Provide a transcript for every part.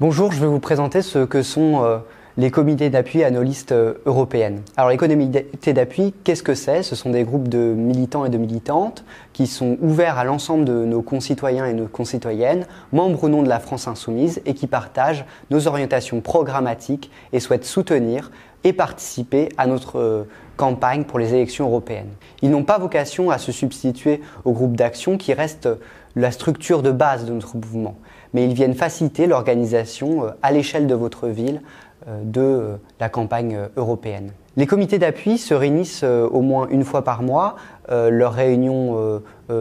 Bonjour, je vais vous présenter ce que sont les comités d'appui à nos listes européennes. Alors les comités d'appui, qu'est-ce que c'est? Ce sont des groupes de militants et de militantes qui sont ouverts à l'ensemble de nos concitoyens et nos concitoyennes, membres ou non de la France Insoumise, et qui partagent nos orientations programmatiques et souhaitent soutenir et participer à notre campagne pour les élections européennes. Ils n'ont pas vocation à se substituer aux groupes d'action qui restent la structure de base de notre mouvement, mais ils viennent faciliter l'organisation à l'échelle de votre ville de la campagne européenne. Les comités d'appui se réunissent au moins une fois par mois. Leurs réunions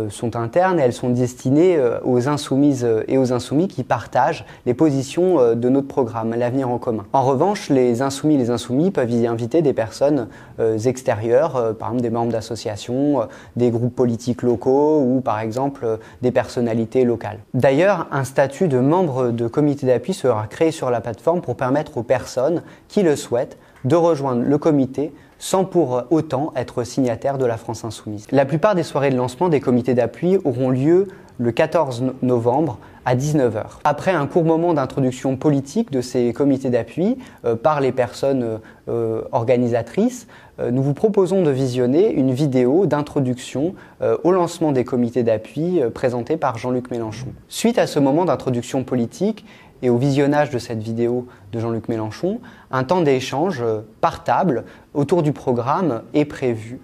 sont internes et elles sont destinées aux insoumises et aux insoumis qui partagent les positions de notre programme, l'avenir en commun. En revanche, les insoumis et les insoumis peuvent y inviter des personnes extérieures, par exemple des membres d'associations, des groupes politiques locaux ou par exemple des personnalités locales. D'ailleurs, un statut de membre de comité d'appui sera créé sur la plateforme pour permettre aux personnes qui le souhaitent de rejoindre le comité sans pour autant être signataire de la France Insoumise. La plupart des soirées de lancement des comités d'appui auront lieu le 14 novembre à 19 h. Après un court moment d'introduction politique de ces comités d'appui par les personnes organisatrices, nous vous proposons de visionner une vidéo d'introduction au lancement des comités d'appui présentée par Jean-Luc Mélenchon. Suite à ce moment d'introduction politique, et au visionnage de cette vidéo de Jean-Luc Mélenchon, un temps d'échange par table autour du programme est prévu.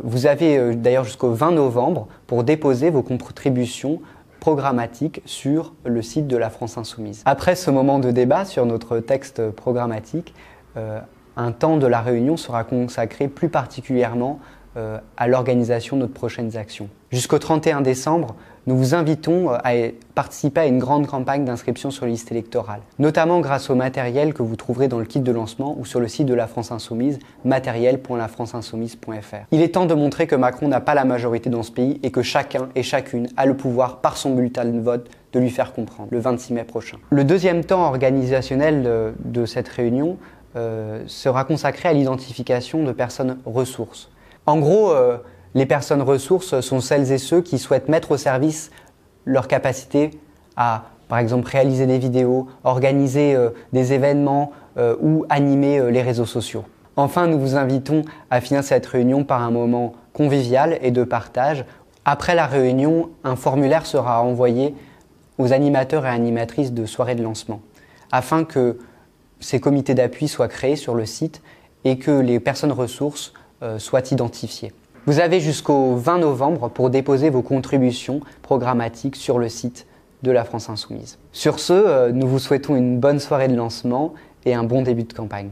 Vous avez d'ailleurs jusqu'au 20 novembre pour déposer vos contributions programmatiques sur le site de la France Insoumise. Après ce moment de débat sur notre texte programmatique, un temps de la réunion sera consacré plus particulièrement à l'organisation de nos prochaines actions. Jusqu'au 31 décembre, nous vous invitons à participer à une grande campagne d'inscription sur les listes électorales, notamment grâce au matériel que vous trouverez dans le kit de lancement ou sur le site de la France Insoumise, matériel.lafranceinsoumise.fr. Il est temps de montrer que Macron n'a pas la majorité dans ce pays et que chacun et chacune a le pouvoir, par son bulletin de vote, de lui faire comprendre, le 26 mai prochain. Le deuxième temps organisationnel de cette réunion sera consacré à l'identification de personnes ressources. En gros, les personnes ressources sont celles et ceux qui souhaitent mettre au service leur capacité à, par exemple, réaliser des vidéos, organiser des événements ou animer les réseaux sociaux. Enfin, nous vous invitons à finir cette réunion par un moment convivial et de partage. Après la réunion, un formulaire sera envoyé aux animateurs et animatrices de soirées de lancement, afin que ces comités d'appui soient créés sur le site et que les personnes ressources soient identifiées. Vous avez jusqu'au 20 novembre pour déposer vos contributions programmatiques sur le site de la France Insoumise. Sur ce, nous vous souhaitons une bonne soirée de lancement et un bon début de campagne.